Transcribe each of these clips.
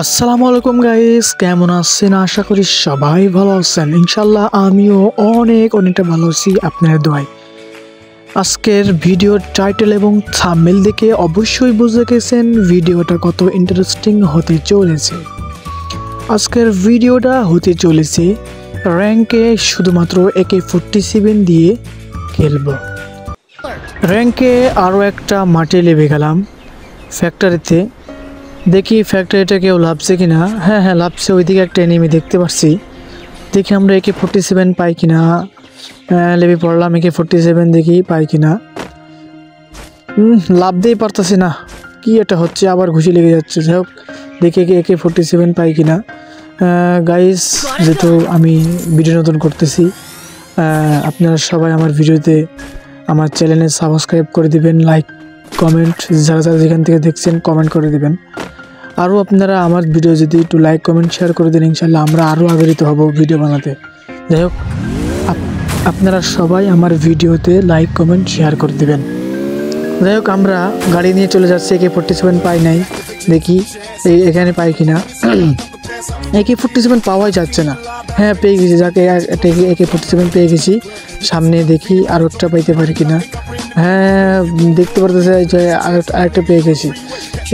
আসসালামু আলাইকুম গাইস, কেমন আছেন? আশা করি সবাই ভালো আছেন। ইনশাল্লাহ আমিও অনেকটা ভালো আছি আপনাদের দোয়ায়। আজকের ভিডিওর টাইটেল এবং থাম্বনেল দেখে অবশ্যই বুঝে গেছেন ভিডিওটা কত ইন্টারেস্টিং হতে চলেছে। আজকের ভিডিওটা হতে চলেছে র্যাঙ্কে শুধুমাত্র AK-47 দিয়ে খেলবো। র্যাঙ্কে আরও একটা মাঠে লেবে গেলাম ফ্যাক্টরিতে। দেখি ফ্যাক্টরিটা কেউ লাভছে কিনা। হ্যাঁ লাভছে, ওইদিকে একটা এনিমি দেখতে পাচ্ছি। দেখি আমরা AK-47 পাই কিনা। লেবে পড়লাম AK-47, দেখি পাই কিনা। লাভতেই পারতেছি না, কি এটা হচ্ছে, আবার ঘুষি লেগে যাচ্ছে। যাই হোক, দেখি AK-47 পাই কিনা। গাইস, যেহেতু আমি ভিডিও নতুন করতেছি, আপনারা সবাই আমার ভিডিওতে আমার চ্যানেলে সাবস্ক্রাইব করে দিবেন, লাইক কমেন্ট, যারা যেখান থেকে দেখছেন কমেন্ট করে দিবেন। আরও আপনারা আমার ভিডিও যদি একটু লাইক কমেন্ট শেয়ার করে দেন, ইনশাল্লাহ আমরা আরও আগ্রহীত হব ভিডিও বানাতে। যাই হোক, আপনারা সবাই আমার ভিডিওতে লাইক কমেন্ট শেয়ার করে দেবেন। যাই হোক, আমরা গাড়ি নিয়ে চলে যাচ্ছি। AK-47 পাই নাই, দেখি এখানে পাই কিনা। AK-47 পাওয়াই যাচ্ছে না। হ্যাঁ, পেয়ে গেছি, যাকে AK-47 পেয়ে গেছি। সামনে দেখি আরও একটা পাইতে পারি কিনা। হ্যাঁ, দেখতে পারতেছে যে আরেকটা পেয়ে গেছি।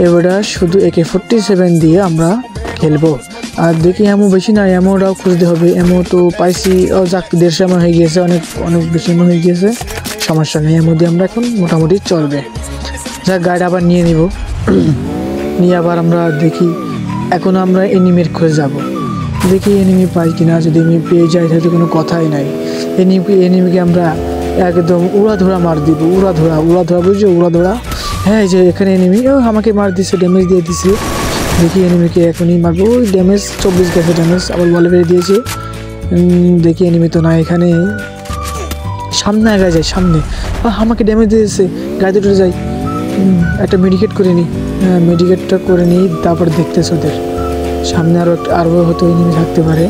এবারে শুধু AK-47 দিয়ে আমরা খেলবো। আর দেখি এমন বেশি না, এমনটাও খুঁজতে হবে। এমন তো পাইছি, যাক 150 এমন হয়ে গিয়েছে, অনেক বেশি এমন হয়ে গিয়েছে। সমস্যা নেই, এর মধ্যে আমরা এখন মোটামুটি চলবে। যাক, গাড়িটা আবার নিয়ে নিব। নিয়ে আবার আমরা দেখি, এখন আমরা এনিমির খুঁজে যাব। দেখি এনিমি পাই কিনা। যদি আমি পেয়ে যাই তাহলে কোনো কথাই নাই। এনিমিকে আমরা একদম উড়াধুরা মার দিব। উড়াধুরা বুঝছো, উড়াধুরা। হ্যাঁ, এই যে এখানে এনিমি আমাকে মার দিচ্ছে, ড্যামেজ দিয়ে দিছে। দেখি এনিমিকে এখনই মারবো। ওই ড্যামেজ 24 গেছে ড্যামেজ, আবার বলে ফেলে দিয়েছে। দেখি এনিমি তো না এখানে। সামনে আগে যায়, সামনে আমাকে ড্যামেজ দিয়েছে। গাড়িতে উঠে যাই, একটা মেডিকেট করে নিই। মেডিকেটটা করে নিই, তারপর দেখতেছে ওদের সামনে আরও হয়তো এনিমি থাকতে পারে।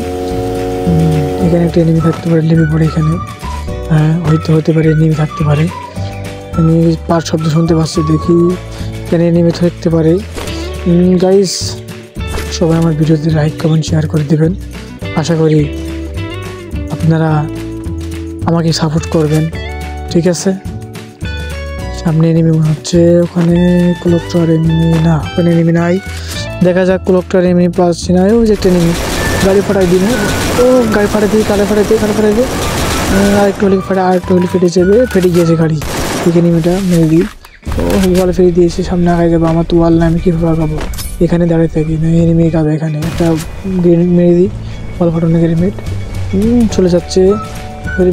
এখানে একটা এনিমি থাকতে পারে, লেবে পড়ে এখানে। হ্যাঁ, হতে পারে এনিমি থাকতে পারে। আমি পার শব্দ শুনতে পাচ্ছি, দেখি এখানে এনিমি থাকতে পারে। গাইস, সবাই আমার ভিডিওতে লাইক কমেন্ট শেয়ার করে দেবেন। আশা করি আপনারা আমাকে সাপোর্ট করবেন, ঠিক আছে? সামনে এনিমি মনে হচ্ছে, ওখানে ক্লকটার এনিমি না, ওখানে এনিমি নাই। দেখা যাক, ক্লকটার এনিমি পাচ্ছি না। ওই যে একটা এনিমি, গাড়ি ফাটাই দিন। গাড়ি ফাটাই দিই, কালে ফাটাই দিই। আরেকটু হলে ফেটে যাবে, ফেটে গিয়েছে গাড়ি। ঠিক এনিমিটা মেরে দিই। ওয়াল ফেলে দিয়েছে, সামনে আগায় যাবো। আমার তো ওয়াল না, আমি কীভাবে আগাবো? এখানে দাঁড়িয়ে থাকি না, এনিমি গাবে। এখানে একটা গ্রেনেড মেরে দিই, ওয়াল ফাটানো গ্রেনেড। চলে যাচ্ছে,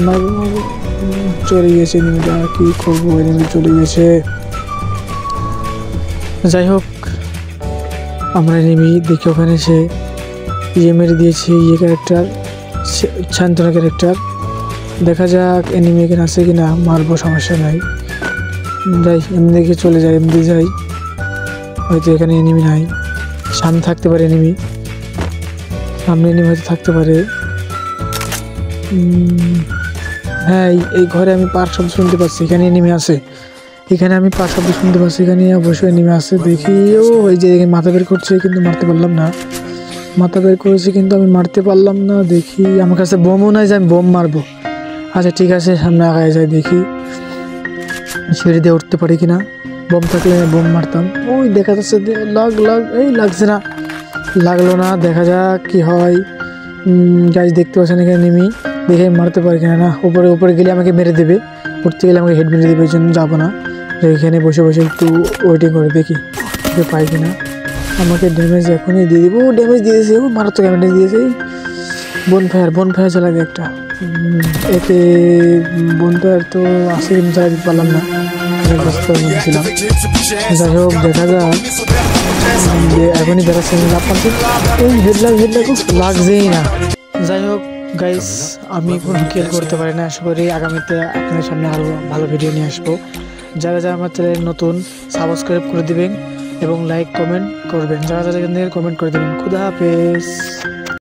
মারবো। চলে গিয়েছে এনিমিটা, কী করবো? এনিমি চলে গেছে। যাই হোক, আমরা এনিমি দেখি ওখানে সে মেরে দিয়েছে। ক্যারেক্টার, শান্তনা ক্যারেক্টার। দেখা যাক এনিমি এখানে আছে কিনা, মারবো, সমস্যা নাই। যাই, এমনি দেখে চলে যাই, এমনি যাই। হয়তো এখানে এনিমি নাই, সামনে থাকতে পারে এনিমি। সামনে এনিমি হয়তো থাকতে পারে। হ্যাঁ, এই ঘরে আমি পার শব্দ শুনতে পাচ্ছি, এখানে এনিমি আছে। এখানে আমি পার শব্দ শুনতে পাচ্ছি, এখানে অবশ্যই এনিমি আছে। দেখি, ওই যে মাথা বের করছে, কিন্তু মারতে পারলাম না। মাথা বের করেছে কিন্তু আমি মারতে পারলাম না। দেখি, আমার কাছে বোমও নাই যে আমি বোম মারবো। আচ্ছা ঠিক আছে, সামনে আগায় যায়, দেখি সিঁড়ি দিয়ে উঠতে পারি কিনা। বোম থাকলে বোম মারতাম। ওই দেখা যাচ্ছে, লাগছে না, লাগলো না। দেখা যাক কি হয়। গাছ দেখতে পাচ্ছেন এখানে নেমি, দেখে মারতে পারি কিনা। না, উপরে গেলে আমাকে মেরে দেবে, উঠতে গেলে আমাকে হেড মেরে দেবে, এই জন্য যাবো না। এখানে বসে একটু ওয়েটিং করে দেখি পাই কিনা। আমাকে ড্যামেজ এখনই দিয়ে দিব। ড্যামেজ দিয়েছে, মারাত্মক ড্যামেজ দিয়েছে। বন ফায়ার জ্বালাবে একটা। এতে বন ফায়ার তো আসে, কিন্তু জ্বালাতে পারলাম না, ছিলাম। যাই হোক, দেখা যাক। এখনই দেখাচ্ছে লাভ পাচ্ছি। হেড লাগছেই না। যাই হোক গাইস, আমি কোনো কেয়ার করতে পারি না। আশা করি আগামীতে আপনাদের সামনে আরও ভালো ভিডিও নিয়ে আসবো। যারা আমার চ্যানেল নতুন, সাবস্ক্রাইব করে দিবেন এবং লাইক কমেন্ট করবেন। যারা এখান থেকে কমেন্ট করে দেবেন। খুদা হাফেজ।